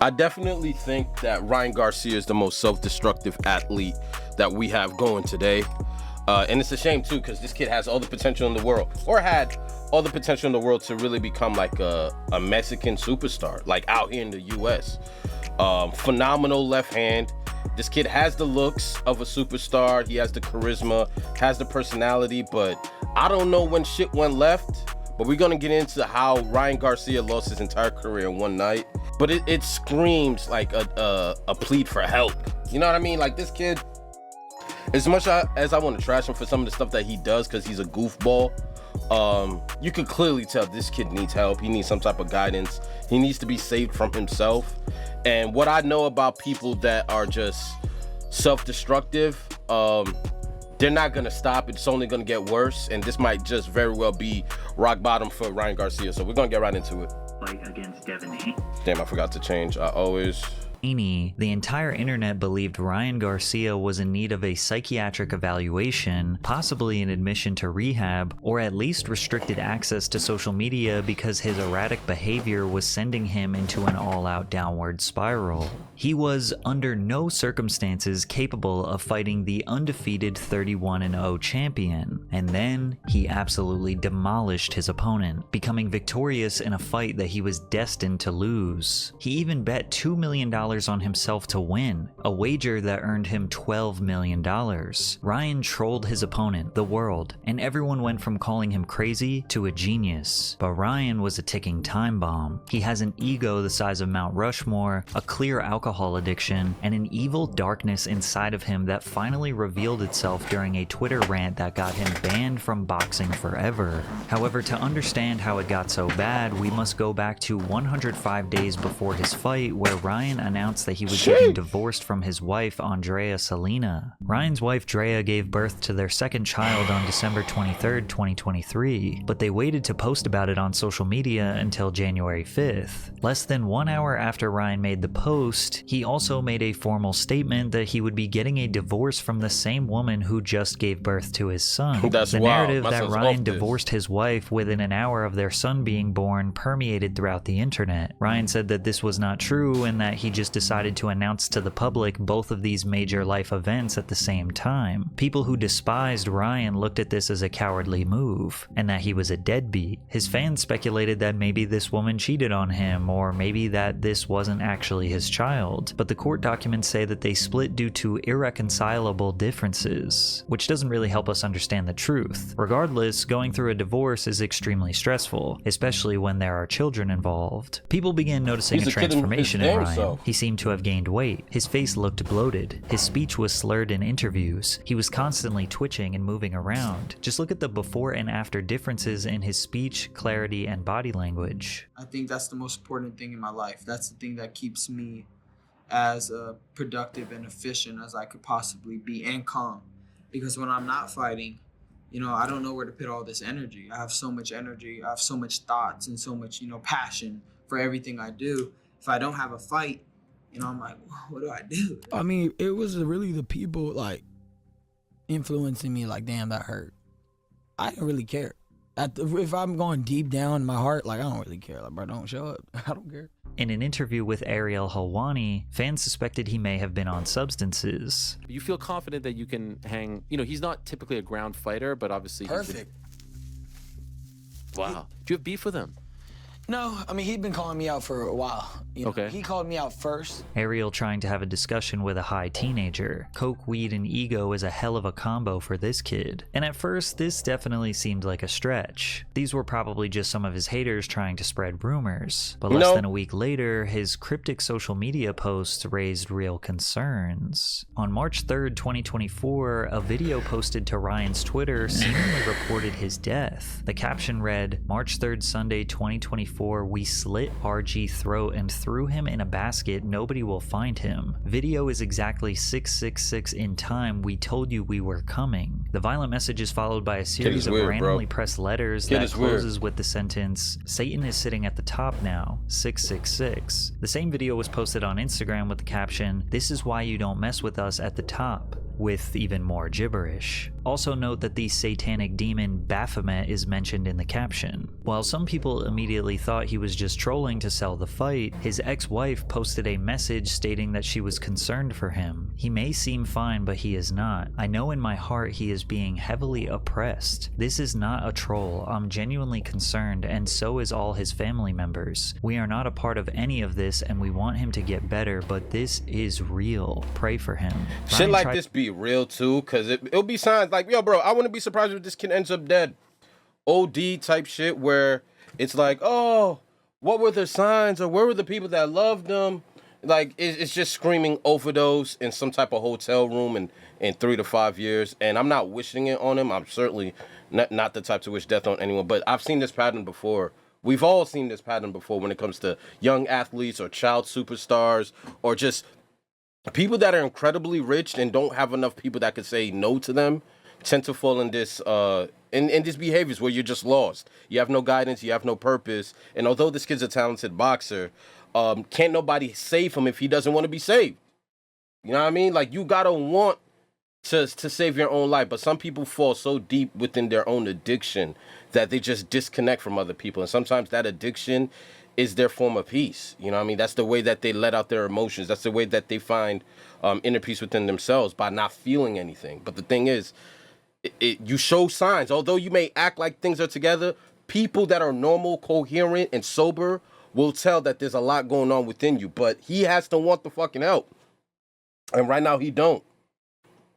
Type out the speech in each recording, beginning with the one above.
I definitely think that Ryan Garcia is the most self-destructive athlete that we have going today. And it's a shame too, because this kid has all the potential in the world, or had all the potential in the world to really become like a Mexican superstar, like out here in the US. Phenomenal left hand. This kid has the looks of a superstar. He has the charisma, has the personality, but I don't know when shit went left. But we're gonna get into how Ryan Garcia lost his entire career in one night. But it screams like a plea for help. You know what I mean? Like, this kid, as much as I want to trash him for some of the stuff that he does because he's a goofball, you can clearly tell this kid needs help. He needs some type of guidance. He needs to be saved from himself. And what I know about people that are just self-destructive, they're not gonna stop. It's only gonna get worse, and this might just very well be rock bottom for Ryan Garcia. So we're gonna get right into it. Fight against Devin Haney. Damn, I forgot to change. I always... The entire internet believed Ryan Garcia was in need of a psychiatric evaluation, possibly an admission to rehab, or at least restricted access to social media because his erratic behavior was sending him into an all-out downward spiral. He was under no circumstances capable of fighting the undefeated 31-0 champion, and then he absolutely demolished his opponent, becoming victorious in a fight that he was destined to lose. He even bet $2 million on himself to win, a wager that earned him $12 million. Ryan trolled his opponent, the world, and everyone went from calling him crazy to a genius. But Ryan was a ticking time bomb. He has an ego the size of Mount Rushmore, a clear alcohol addiction, and an evil darkness inside of him that finally revealed itself during a Twitter rant that got him banned from boxing forever. However, to understand how it got so bad, we must go back to 105 days before his fight, where Ryan announced that he was getting divorced from his wife, Andrea Salina. Ryan's wife, Drea, gave birth to their second child on December 23rd, 2023, but they waited to post about it on social media until January 5th. Less than 1 hour after Ryan made the post, he also made a formal statement that he would be getting a divorce from the same woman who just gave birth to his son. That's the wild. narrative My that son's Ryan off this. divorced his wife within an hour of their son being born permeated throughout the internet. Ryan said that this was not true and that he just decided to announce to the public both of these major life events at the same time. People who despised Ryan looked at this as a cowardly move, and that he was a deadbeat. His fans speculated that maybe this woman cheated on him, or maybe that this wasn't actually his child, but the court documents say that they split due to irreconcilable differences, which doesn't really help us understand the truth. Regardless, going through a divorce is extremely stressful, especially when there are children involved. People began noticing He's a a kid in his transformation in damn Ryan. self. He seemed to have gained weight. His face looked bloated. His speech was slurred in interviews. He was constantly twitching and moving around. Just look at the before and after differences in his speech, clarity, and body language. I think that's the most important thing in my life. That's the thing that keeps me as productive and efficient as I could possibly be, and calm. Because when I'm not fighting, I don't know where to put all this energy. I have so much energy. I have so much thoughts and so much, passion for everything I do. If I don't have a fight, I'm like, what do I do? I mean, it was really the people like influencing me. Like, damn, that hurt. I didn't really care. If I'm going deep down in my heart, like, I don't really care. Like, bro, don't show up. I don't care. In an interview with Ariel Helwani, fans suspected he may have been on substances. You feel confident that you can hang, he's not typically a ground fighter, but obviously Perfect. Wow. Do you have beef with him? No, I mean, he'd been calling me out for a while. Okay. He called me out first. Ariel trying to have a discussion with a high teenager. Coke, weed, and ego is a hell of a combo for this kid. And at first, this definitely seemed like a stretch. These were probably just some of his haters trying to spread rumors. But less than a week later, his cryptic social media posts raised real concerns. On March 3rd, 2024, a video posted to Ryan's Twitter seemingly reported his death. The caption read, "March 3rd, Sunday, 2024, we slit RG throat and threw him in a basket. Nobody will find him. Video is exactly 666 in time. We told you we were coming." The violent message is followed by a series of randomly pressed letters that closes with the sentence, "Satan is sitting at the top now, 666. The same video was posted on Instagram with the caption, "This is why you don't mess with us at the top," with even more gibberish. Also note that the satanic demon Baphomet is mentioned in the caption. While some people immediately thought he was just trolling to sell the fight, his ex-wife posted a message stating that she was concerned for him. He may seem fine, but he is not. I know in my heart he is being heavily oppressed. This is not a troll. I'm genuinely concerned, and so is all his family members. We are not a part of any of this, and we want him to get better, but this is real. Pray for him. Shit Ryan like tried- this be real too, because it'll be signs like, yo, bro, I wouldn't be surprised if this kid ends up dead. OD type shit where it's like, oh, what were the signs, or where were the people that loved them? Like, it's just screaming overdose in some type of hotel room in 3 to 5 years. And I'm not wishing it on him. I'm certainly not the type to wish death on anyone, but I've seen this pattern before. We've all seen this pattern before when it comes to young athletes or child superstars or just people that are incredibly rich and don't have enough people that could say no to them tend to fall in this in these behaviors where you're just lost. You have no guidance, you have no purpose. And although this kid's a talented boxer, can't nobody save him if he doesn't want to be saved. You know what I mean? Like, you gotta want to save your own life, but some people fall so deep within their own addiction that they just disconnect from other people. And sometimes that addiction is their form of peace. You know what I mean? That's the way that they let out their emotions. That's the way that they find inner peace within themselves, by not feeling anything. But the thing is, you show signs. Although you may act like things are together, people that are normal, coherent, and sober will tell that there's a lot going on within you. But he has to want the fucking help. And right now he don't.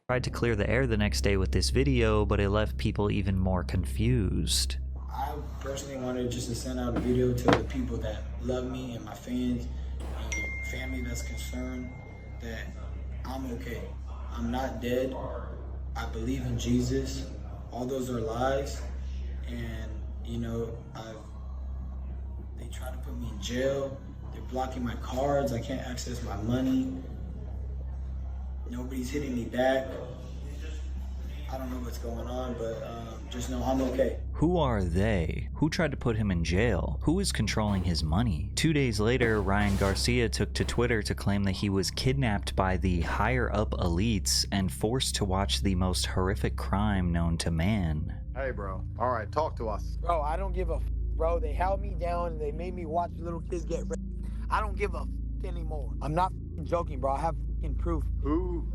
Tried to clear the air the next day with this video, but it left people even more confused. I personally wanted just to send out a video to the people that love me and my fans and family that's concerned that I'm okay. I'm not dead. I believe in Jesus. All those are lies. And, you know, they try to put me in jail. They're blocking my cards. I can't access my money. Nobody's hitting me back. I don't know what's going on, but just know I'm okay. Who are they? Who tried to put him in jail? Who is controlling his money? 2 days later, Ryan Garcia took to Twitter to claim that he was kidnapped by the higher-up elites and forced to watch the most horrific crime known to man. Hey, bro. All right, talk to us. Bro, I don't give a bro. They held me down and they made me watch little kids get raped. I don't give a anymore. I'm not joking, bro. I have proof. Who?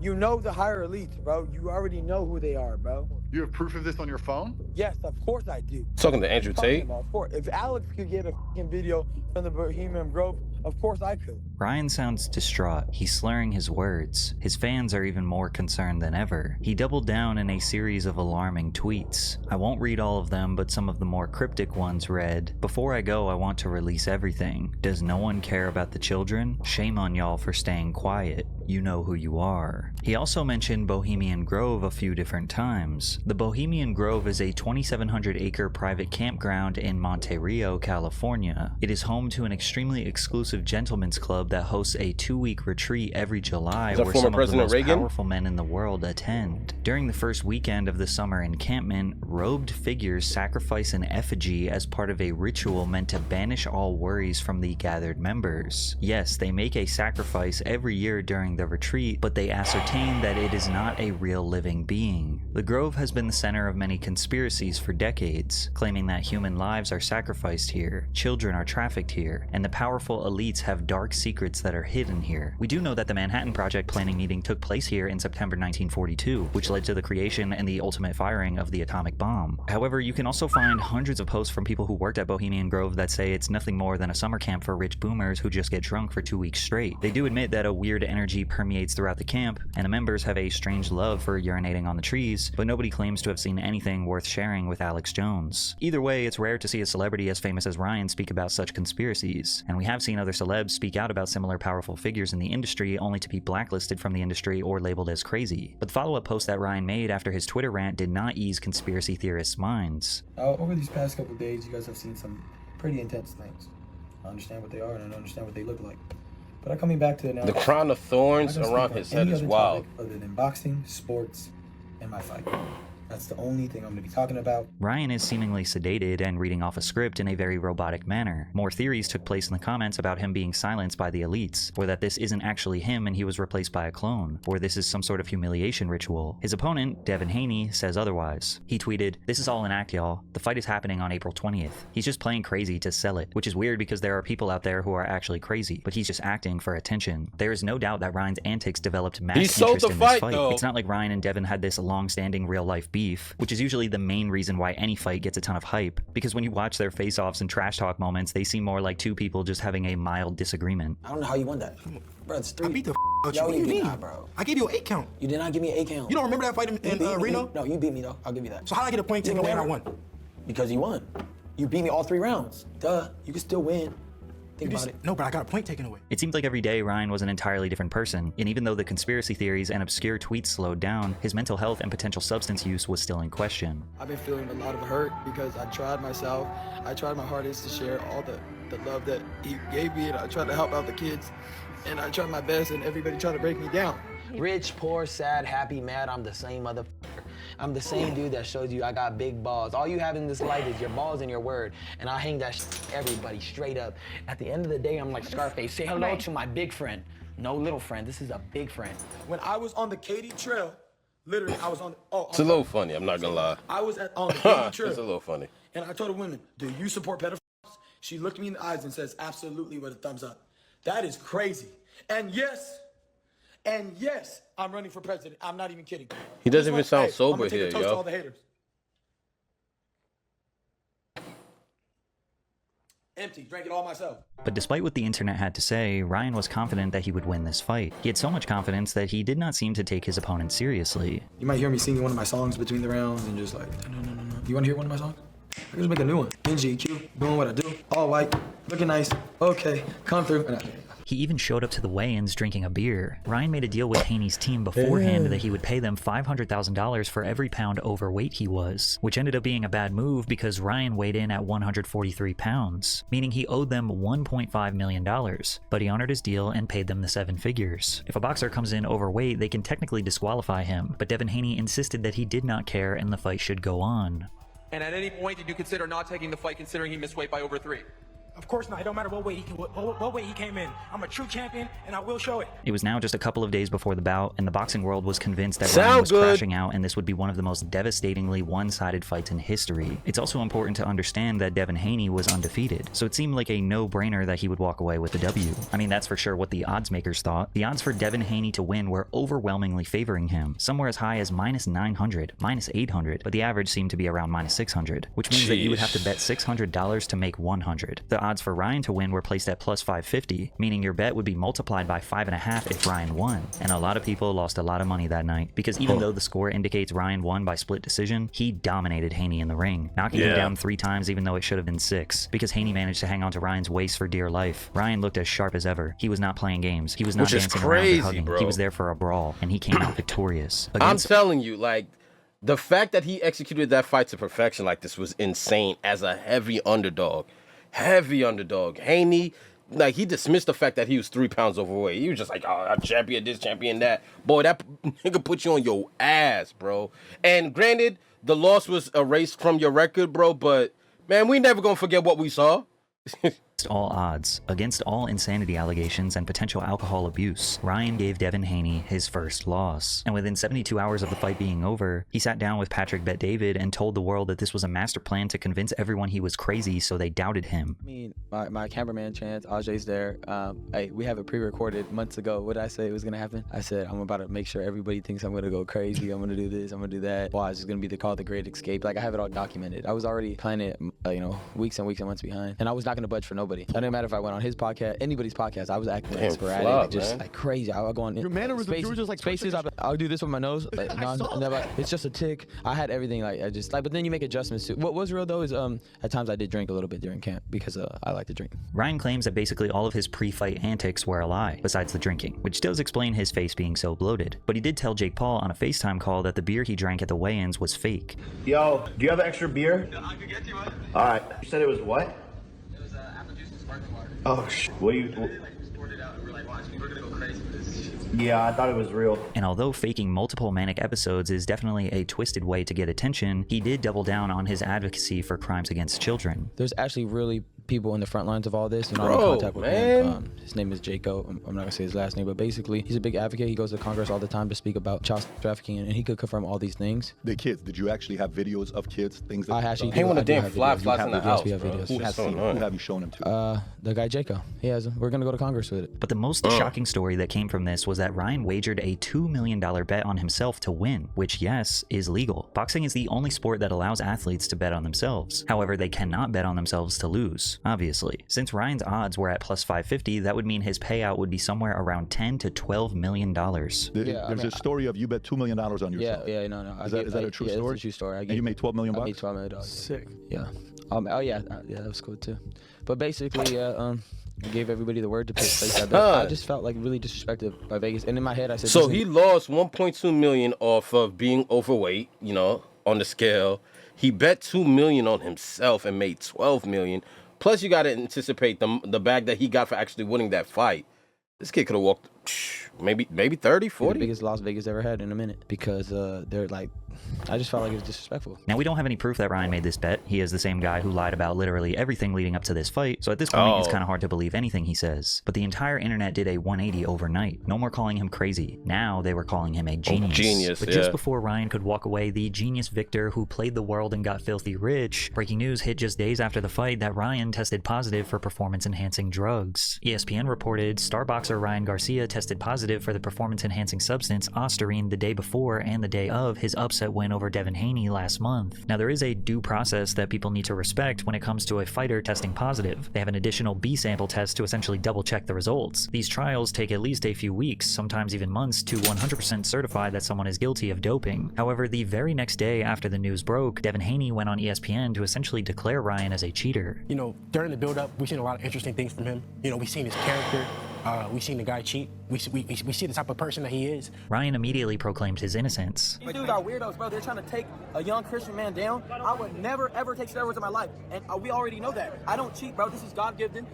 You know the higher elites, bro. You already know who they are, bro. You have proof of this on your phone? Yes, of course I do. Talking to Andrew Tate. Of course. If Alex could get a video from the Bohemian Grove, of course I could. Ryan sounds distraught. He's slurring his words. His fans are even more concerned than ever. He doubled down in a series of alarming tweets. I won't read all of them, but some of the more cryptic ones read, "Before I go, I want to release everything. Does no one care about the children? Shame on y'all for staying quiet. You know who you are." He also mentioned Bohemian Grove a few different times. The Bohemian Grove is a 2,700-acre private campground in Monte Rio, California. It is home to an extremely exclusive gentlemen's club that hosts a 2-week retreat every July where some of the most powerful men in the world attend. During the first weekend of the summer encampment, robed figures sacrifice an effigy as part of a ritual meant to banish all worries from the gathered members. Yes, they make a sacrifice every year during the retreat, but they ascertain that it is not a real living being. The Grove has been the center of many conspiracies for decades, claiming that human lives are sacrificed here, children are trafficked here, and the powerful elites have dark secrets that are hidden here. We do know that the Manhattan Project planning meeting took place here in September 1942, which led to the creation and the ultimate firing of the atomic bomb. However, you can also find hundreds of posts from people who worked at Bohemian Grove that say it's nothing more than a summer camp for rich boomers who just get drunk for 2 weeks straight. They do admit that a weird energy permeates throughout the camp, and the members have a strange love for urinating on the trees, but nobody claims to have seen anything worth sharing with Alex Jones. Either way, it's rare to see a celebrity as famous as Ryan speak about such conspiracies, and we have seen other celebs speak out about similar powerful figures in the industry only to be blacklisted from the industry or labeled as crazy. But the follow-up post that Ryan made after his Twitter rant did not ease conspiracy theorists' minds. Over these past couple of days, you guys have seen some pretty intense things. I understand what they are and I understand what they look like. But I'm coming back to it now. The crown of thorns around his head is wild. Other than boxing, sports, and my fight. That's the only thing I'm gonna be talking about. Ryan is seemingly sedated and reading off a script in a very robotic manner. More theories took place in the comments about him being silenced by the elites, or that this isn't actually him and he was replaced by a clone, or this is some sort of humiliation ritual. His opponent, Devin Haney, says otherwise. He tweeted, "This is all an act, y'all. The fight is happening on April 20th. He's just playing crazy to sell it," which is weird because there are people out there who are actually crazy, but he's just acting for attention. There is no doubt that Ryan's antics developed mass interest in this fight. It's not like Ryan and Devin had this long-standing real-life beef, which is usually the main reason why any fight gets a ton of hype, because when you watch their face-offs and trash talk moments, they seem more like two people just having a mild disagreement. I don't know how you won that. Bro, it's 3. I beat the out you. Yo, What do you you did mean? not, bro. I gave you an 8 count. You did not give me an 8 count. You don't remember that fight in Reno? No, you beat me, though. I'll give you that. So how did I get a point taken away and I won? Because you won. You beat me all 3 rounds. Duh. You can still win. Think about it. No, but I got a point taken away. It seems like every day Ryan was an entirely different person, and even though the conspiracy theories and obscure tweets slowed down, his mental health and potential substance use was still in question. I've been feeling a lot of hurt because I tried myself. I tried my hardest to share all the love that he gave me, and I tried to help out the kids, and I tried my best, and everybody tried to break me down. Rich, poor, sad, happy, mad, I'm the same motherfucker. I'm the same dude that showed you I got big balls. All you have in this life is your balls and your word, and I hang that everybody straight up. At the end of the day, I'm like Scarface. Say hello to my big friend. No little friend, this is a big friend. When I was on the Katy Trail, literally, I was on the, It's a little funny, I'm not gonna lie. I was on the Katy Trail. It's a little funny. And I told a woman, "Do you support pedophiles?" She looked me in the eyes and says, "Absolutely," with a thumbs up. That is crazy. And yes, I'm running for president. I'm not even kidding. He doesn't even sound sober I'm gonna take here, a toast to yo. all the haters. Empty, drank it all myself. But despite what the internet had to say, Ryan was confident that he would win this fight. He had so much confidence that he did not seem to take his opponent seriously. You might hear me singing one of my songs between the rounds and just like, no. You wanna hear one of my songs? I can just make a new one. NGQ, doing what I do. All white, looking nice. Okay, come through. He even showed up to the weigh-ins drinking a beer. Ryan made a deal with Haney's team beforehand that he would pay them $500,000 for every pound overweight he was, which ended up being a bad move because Ryan weighed in at 143 pounds, meaning he owed them $1.5 million, but he honored his deal and paid them the 7 figures. If a boxer comes in overweight, they can technically disqualify him, but Devin Haney insisted that he did not care and the fight should go on. And at any point, did you consider not taking the fight considering he missed weight by over 3? Of course not. It don't matter what weight he came in. I'm a true champion, and I will show it. It was now just a couple of days before the bout, and the boxing world was convinced that Ryan was crashing out, and this would be one of the most devastatingly one-sided fights in history. It's also important to understand that Devin Haney was undefeated, so it seemed like a no-brainer that he would walk away with the W. I mean, that's for sure what the odds makers thought. The odds for Devin Haney to win were overwhelmingly favoring him, somewhere as high as -900, -800, but the average seemed to be around -600, which means that you would have to bet $600 to make 100. The odds for Ryan to win were placed at +550, meaning your bet would be multiplied by 5.5 if Ryan won. And a lot of people lost a lot of money that night, because even though the score indicates Ryan won by split decision, he dominated Haney in the ring, knocking him down 3 times even though it should have been 6, because Haney managed to hang on to Ryan's waist for dear life. Ryan looked as sharp as ever. He was not playing games. He was not dancing around or hugging. Bro. He was there for a brawl, and he came out victorious. I'm telling you, like, the fact that he executed that fight to perfection like this was insane as a heavy underdog. Haney, like, he dismissed the fact that he was 3 pounds overweight. He was just like, oh, I'm champion this, champion that. Boy, that nigga put you on your ass, bro. And granted, the loss was erased from your record, bro, but, man, we never gonna forget what we saw. All odds, against all insanity allegations and potential alcohol abuse, Ryan gave Devin Haney his first loss. And within 72 hours of the fight being over, he sat down with Patrick Bet-David and told the world that this was a master plan to convince everyone he was crazy, so they doubted him. I mean, my cameraman Chance, Ajay's there. Hey, we have it pre-recorded months ago. What did I say was gonna happen? I said I'm about to make sure everybody thinks I'm gonna go crazy. I'm gonna do this. I'm gonna do that. Why? It's gonna be called the Great Escape. Like, I have it all documented. I was already planning it, weeks and weeks and months behind, and I was not gonna budge for nobody. It didn't matter if I went on his podcast, anybody's podcast. I was acting like sporadic, just like crazy. I would go on. Your mannerisms, you were just like spaces. I'll do this with my nose. Like, never. It's just a tick. I had everything. Like, I just like. But then you make adjustments to. What was real though is at times I did drink a little bit during camp because I like to drink. Ryan claims that basically all of his pre-fight antics were a lie, besides the drinking, which does explain his face being so bloated. But he did tell Jake Paul on a FaceTime call that the beer he drank at the weigh-ins was fake. Yo, do you have extra beer? I could get you one. All right. You said it was what? It was apple juice and sparkling water. Oh, what do you... Yeah, I thought it was real. And although faking multiple manic episodes is definitely a twisted way to get attention, he did double down on his advocacy for crimes against children. There's actually really people in the front lines of all this. I'm in Bro, contact with man. him. His name is Jaco. I'm not gonna say his last name, but basically he's a big advocate. He goes to Congress all the time to speak about child trafficking, and he could confirm all these things. The kids, did you actually have videos of kids, things that I actually Hey, do. when the I do damn have fly videos. flies in the Yes, house, we have bro. videos. Who has so seen it? Who annoying. have you shown them to? The guy Jaco. He has. We're gonna go to Congress with it. But the most shocking story that came from this was that Ryan wagered a $2 million bet on himself to win, which, yes, is legal. Boxing is the only sport that allows athletes to bet on themselves. However, they cannot bet on themselves to lose, obviously. Since Ryan's odds were at plus 550, that would mean his payout would be somewhere around $10 to $12 million. There's a story of you bet $2 million on yourself. No. Is that a true story? It's a true story. And you made $12 million I bucks? made $12 million. Sick. Yeah. That was cool too. But basically, I gave everybody the word to place that bet. I just felt like really disrespected by Vegas, and in my head I said. So he lost 1.2 million off of being overweight, you know, on the scale. He bet 2 million on himself and made 12 million. Plus, you got to anticipate the bag that he got for actually winning that fight. This kid could have walked maybe 30, 40. The biggest loss Vegas ever had in a minute because they're like, I just felt like it was disrespectful. Now, we don't have any proof that Ryan made this bet. He is the same guy who lied about literally everything leading up to this fight, so at this point, it's kind of hard to believe anything he says. But the entire internet did a 180 overnight. No more calling him crazy. Now they were calling him a genius. But just before Ryan could walk away, the genius Victor, who played the world and got filthy rich, breaking news hit just days after the fight that Ryan tested positive for performance-enhancing drugs. ESPN reported star boxer Ryan Garcia tested positive for the performance-enhancing substance Ostarine the day before and the day of his upset win over Devin Haney last month. Now, there is a due process that people need to respect when it comes to a fighter testing positive. They have an additional B sample test to essentially double-check the results. These trials take at least a few weeks, sometimes even months, to 100% certify that someone is guilty of doping. However, the very next day after the news broke, Devin Haney went on ESPN to essentially declare Ryan as a cheater. You know, during the build-up, we've seen a lot of interesting things from him. You know, we've seen his character. We've seen the guy cheat. We see the type of person that he is. Ryan immediately proclaimed his innocence. These dudes are weirdos, bro. They're trying to take a young Christian man down. I would never, ever take steroids in my life. And we already know that. I don't cheat, bro. This is God-given.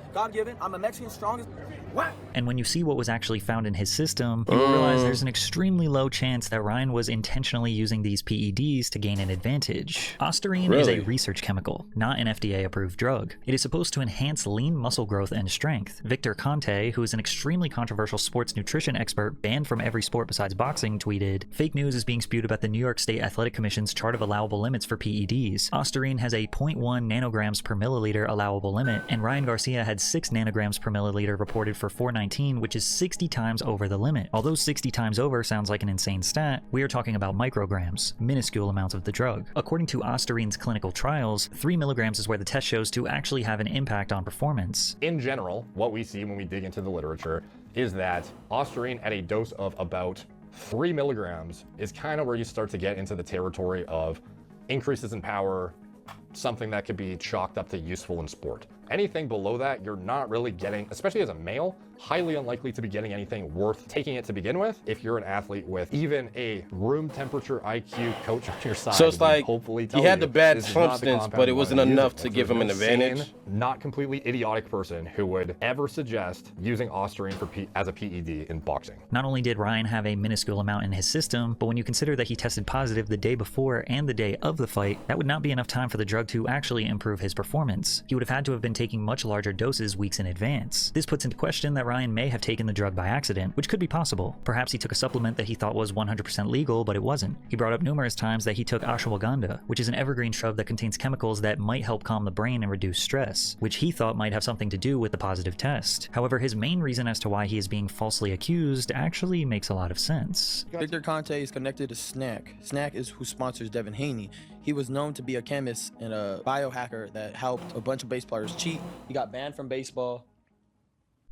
I'm a Mexican strongest. What? And when you see what was actually found in his system, you realize there's an extremely low chance that Ryan was intentionally using these PEDs to gain an advantage. Ostarine is a research chemical, not an FDA-approved drug. It is supposed to enhance lean muscle growth and strength. Victor Conte, who is an extremely controversial sports nutrition expert banned from every sport besides boxing, tweeted, "Fake news is being spewed about the New York State Athletic Commission's chart of allowable limits for PEDs. Ostarine has a 0.1 nanograms per milliliter allowable limit, and Ryan Garcia had 6 nanograms per milliliter reported for 419, which is 60 times over the limit. Although 60 times over sounds like an insane stat, we are talking about micrograms, minuscule amounts of the drug. According to Ostarine's clinical trials, 3 milligrams is where the test shows to actually have an impact on performance. In general, what we see when we dig into the literature is that Ostarine at a dose of about 3 milligrams is kind of where you start to get into the territory of increases in power, something that could be chalked up to useful in sport. Anything below that, you're not really getting, especially as a male, highly unlikely to be getting anything worth taking it to begin with if you're an athlete with even a room temperature IQ coach on your side. So it's like hopefully he had the bad this is not the substance, compound but it you wasn't wanna use enough it to with. give him an There's no advantage. sane, not completely idiotic person who would ever suggest using Ostarine as a PED in boxing. Not only did Ryan have a minuscule amount in his system, but when you consider that he tested positive the day before and the day of the fight, that would not be enough time for the drug to actually improve his performance. He would have had to have been taking much larger doses weeks in advance. This puts into question that Ryan may have taken the drug by accident, which could be possible. Perhaps he took a supplement that he thought was 100% legal, but it wasn't. He brought up numerous times that he took ashwagandha, which is an evergreen shrub that contains chemicals that might help calm the brain and reduce stress, which he thought might have something to do with the positive test. However, his main reason as to why he is being falsely accused actually makes a lot of sense. Victor Conte is connected to Snack. Snack is who sponsors Devin Haney. He was known to be a chemist and a biohacker that helped a bunch of base players cheat. He got banned from baseball.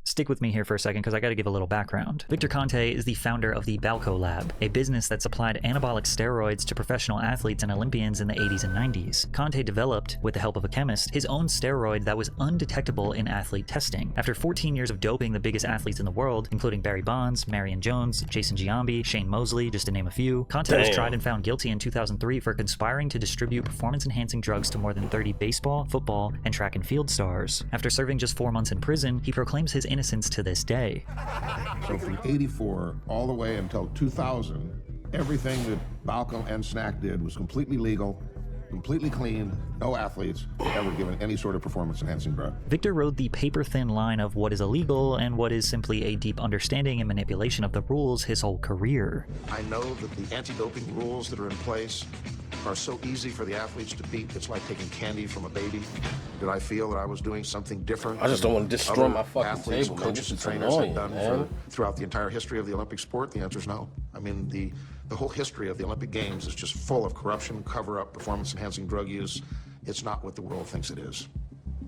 Stick with me here for a second because I got to give a little background. Victor Conte is the founder of the Balco Lab, a business that supplied anabolic steroids to professional athletes and Olympians in the 80s and 90s. Conte developed, with the help of a chemist, his own steroid that was undetectable in athlete testing. After 14 years of doping the biggest athletes in the world, including Barry Bonds, Marion Jones, Jason Giambi, Shane Mosley, just to name a few, Conte was tried and found guilty in 2003 for conspiring to distribute performance-enhancing drugs to more than 30 baseball, football, and track and field stars. After serving just 4 months in prison, he proclaims his innocence to this day. So from 84 all the way until 2000, everything that Balco and Snack did was completely legal, completely clean, no athletes ever given any sort of performance-enhancing drug. Victor rode the paper-thin line of what is illegal and what is simply a deep understanding and manipulation of the rules his whole career. I know that the anti-doping rules that are in place are so easy for the athletes to beat. It's like taking candy from a baby. Did I feel that I was doing something different? I just don't want to destroy my fucking athletes, table, man. coaches, This and is trainers annoying, have done man. throughout the entire history of the Olympic sport? The answer is no. I mean, the whole history of the Olympic Games is just full of corruption, cover-up, performance-enhancing drug use. It's not what the world thinks it is.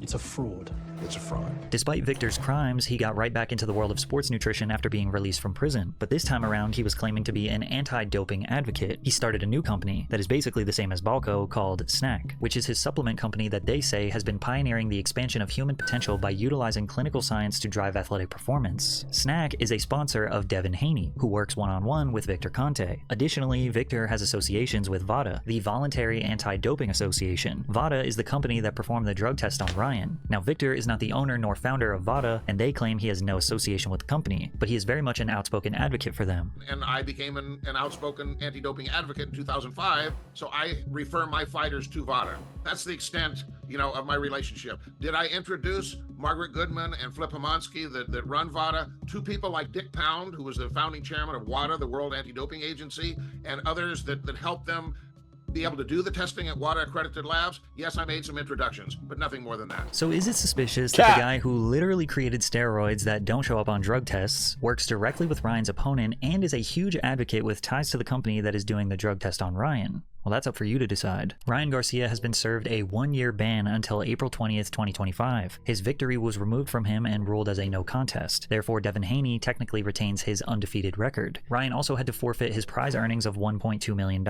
It's a fraud. It's a fraud. Despite Victor's crimes, he got right back into the world of sports nutrition after being released from prison. But this time around, he was claiming to be an anti-doping advocate. He started a new company that is basically the same as Balco called Snack, which is his supplement company that they say has been pioneering the expansion of human potential by utilizing clinical science to drive athletic performance. Snack is a sponsor of Devin Haney, who works one-on-one with Victor Conte. Additionally, Victor has associations with VADA, the Voluntary Anti-Doping Association. VADA is the company that performed the drug test on Ryan. Now, Victor is not the owner nor founder of VADA, and they claim he has no association with the company, but he is very much an outspoken advocate for them. And I became an outspoken anti-doping advocate in 2005, so I refer my fighters to VADA. That's the extent, of my relationship. Did I introduce Margaret Goodman and Flip Homansky that run VADA to people like Dick Pound, who was the founding chairman of WADA, the World Anti-Doping Agency, and others that helped them be able to do the testing at WADA accredited labs? Yes, I made some introductions, but nothing more than that. So is it suspicious that the guy who literally created steroids that don't show up on drug tests works directly with Ryan's opponent and is a huge advocate with ties to the company that is doing the drug test on Ryan? Well, that's up for you to decide. Ryan Garcia has been served a 1-year ban until April 20th, 2025. His victory was removed from him and ruled as a no contest. Therefore, Devin Haney technically retains his undefeated record. Ryan also had to forfeit his prize earnings of $1.2 million.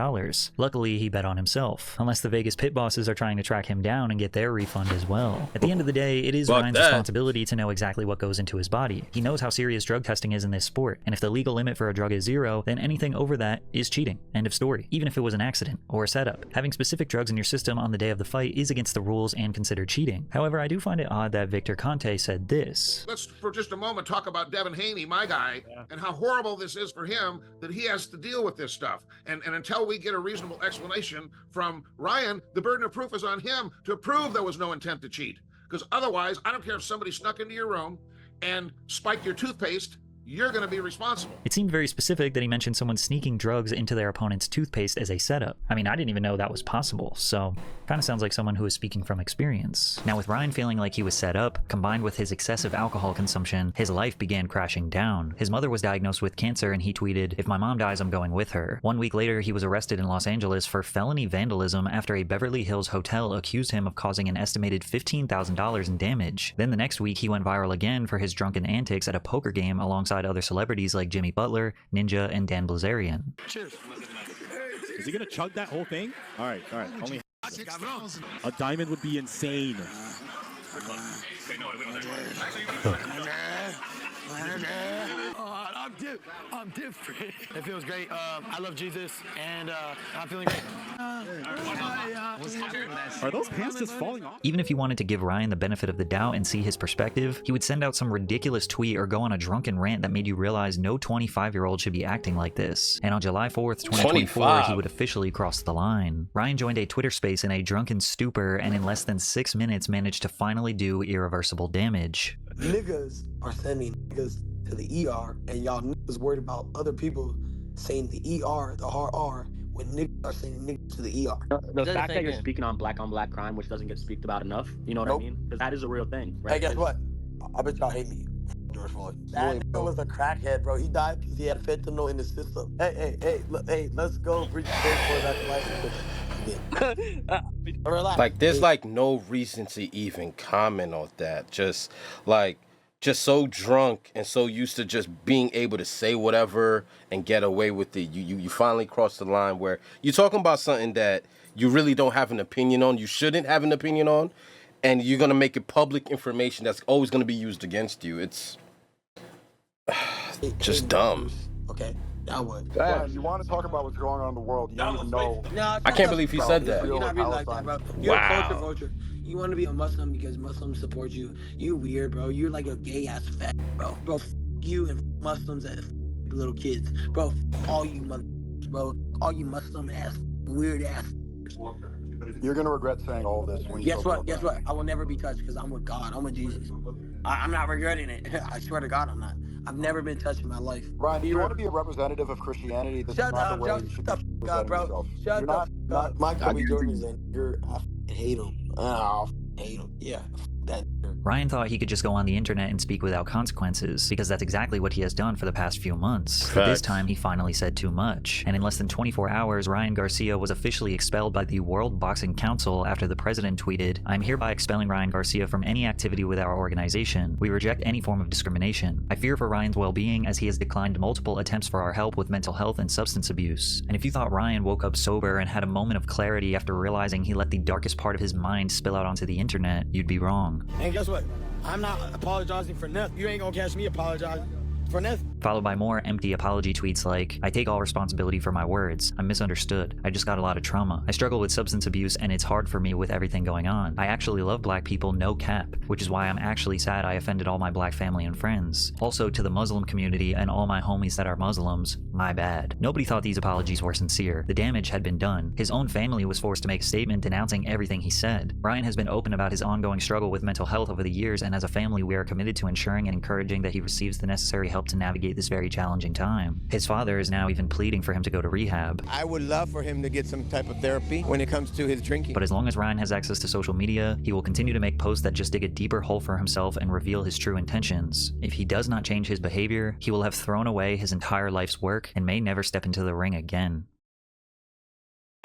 Luckily, he bet on himself, unless the Vegas pit bosses are trying to track him down and get their refund as well. At the end of the day, it is Ryan's responsibility to know exactly what goes into his body. He knows how serious drug testing is in this sport, and if the legal limit for a drug is 0, then anything over that is cheating. End of story. Even if it was an accident or a setup. Having specific drugs in your system on the day of the fight is against the rules and considered cheating. However, I do find it odd that Victor Conte said this. Let's for just a moment talk about Devin Haney, my guy, and how horrible this is for him that he has to deal with this stuff. And until we get a reasonable explanation from Ryan, the burden of proof is on him to prove there was no intent to cheat. Because otherwise, I don't care if somebody snuck into your room and spiked your toothpaste, you're going to be responsible. It seemed very specific that he mentioned someone sneaking drugs into their opponent's toothpaste as a setup. I mean, I didn't even know that was possible, so kind of sounds like someone who is speaking from experience. Now, with Ryan feeling like he was set up, combined with his excessive alcohol consumption, his life began crashing down. His mother was diagnosed with cancer, and he tweeted, "If my mom dies, I'm going with her." 1 week later, he was arrested in Los Angeles for felony vandalism after a Beverly Hills hotel accused him of causing an estimated $15,000 in damage. Then the next week, he went viral again for his drunken antics at a poker game alongside other celebrities like Jimmy Butler, Ninja, and Dan Blazarian. Cheers. Is he gonna chug that whole thing? All right. Only a diamond would be insane. I'm different. It feels great. I love Jesus, and I'm feeling great. Are those pants just falling off? Even if he wanted to give Ryan the benefit of the doubt and see his perspective, he would send out some ridiculous tweet or go on a drunken rant that made you realize no 25-year-old should be acting like this. And on July 4th, 2024, he would officially cross the line. Ryan joined a Twitter space in a drunken stupor and in less than 6 minutes managed to finally do irreversible damage. Niggas are sending niggas to the ER, and y'all niggas worried about other people saying the ER, the hard R, when niggas are saying niggas to the ER. The fact that you're speaking on black crime, which doesn't get speaked about enough, you know what I mean? Because that is a real thing, right? Hey, guess what? I bet y'all hate me. George Floyd. That nigga was a crackhead, bro. He died because he had fentanyl in his system. Hey, let's go breach the for that life. Like, there's like no reason to even comment on that. Just so drunk and so used to just being able to say whatever and get away with it. You finally crossed the line where you're talking about something that you really don't have an opinion on, you shouldn't have an opinion on, and you're going to make it public information that's always going to be used against you. It's just dumb. Okay, now what? Dad, you want to talk about what's going on in the world. You don't even know. I can't believe he said that. You're not really like that, bro. You're a culture vulture. You want to be a Muslim because Muslims support you. You weird, bro. You're like a gay ass fat, bro. Bro, you and Muslims and little kids, bro. All you bro. All you Muslim ass, weird ass. You're gonna regret saying all this when you Guess what? Guess what? I will never be touched because I'm with God. I'm with Jesus. I'm not regretting it. I swear to God, I'm not. I've never been touched in my life. Ryan, do you want to be a representative of Christianity? This Shut is not up, the way you should be God, presenting bro. yourself. Shut You're up. not My Kobe Jordan is in. I hate him. I hate him. Yeah, that. Ryan thought he could just go on the internet and speak without consequences, because that's exactly what he has done for the past few months. But this time, he finally said too much, and in less than 24 hours, Ryan Garcia was officially expelled by the World Boxing Council after the president tweeted, "I'm hereby expelling Ryan Garcia from any activity with our organization. We reject any form of discrimination. I fear for Ryan's well-being as he has declined multiple attempts for our help with mental health and substance abuse." And if you thought Ryan woke up sober and had a moment of clarity after realizing he let the darkest part of his mind spill out onto the internet, you'd be wrong. And guess what? I'm not apologizing for nothing. You ain't gonna catch me apologizing for nothing. Followed by more empty apology tweets like, "I take all responsibility for my words. I'm misunderstood. I just got a lot of trauma. I struggle with substance abuse and it's hard for me with everything going on. I actually love black people, no cap, which is why I'm actually sad I offended all my black family and friends. Also to the Muslim community and all my homies that are Muslims, my bad." Nobody thought these apologies were sincere. The damage had been done. His own family was forced to make a statement denouncing everything he said. Ryan has been open about his ongoing struggle with mental health over the years, and as a family we are committed to ensuring and encouraging that he receives the necessary help to navigate this very challenging time. His father is now even pleading for him to go to rehab. I would love for him to get some type of therapy when it comes to his drinking. But as long as Ryan has access to social media, he will continue to make posts that just dig a deeper hole for himself and reveal his true intentions. If he does not change his behavior, he will have thrown away his entire life's work and may never step into the ring again.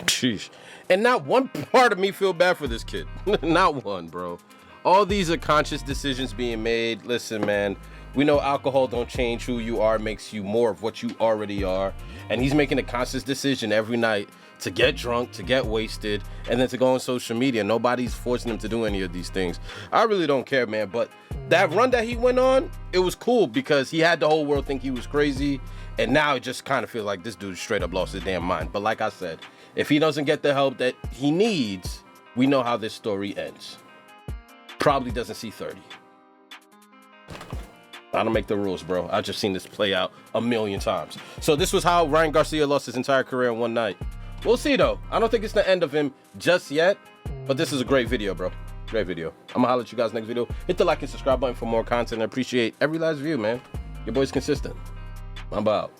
Sheesh. And not one part of me feel bad for this kid. Not one, bro. All these are conscious decisions being made. Listen, man, we know alcohol don't change who you are, makes you more of what you already are. And he's making a conscious decision every night to get drunk, to get wasted, and then to go on social media. Nobody's forcing him to do any of these things. I really don't care, man. But that run that he went on, it was cool because he had the whole world think he was crazy. And now it just kind of feels like this dude straight up lost his damn mind. But like I said, if he doesn't get the help that he needs, we know how this story ends. Probably doesn't see 30. I don't make the rules, bro. I've just seen this play out a million times. So this was how Ryan Garcia lost his entire career in one night. We'll see, though. I don't think it's the end of him just yet, but this is a great video, bro. Great video. I'm gonna holler at you guys next video. Hit the like and subscribe button for more content. I appreciate every last view, man. Your boy's consistent. I'm out.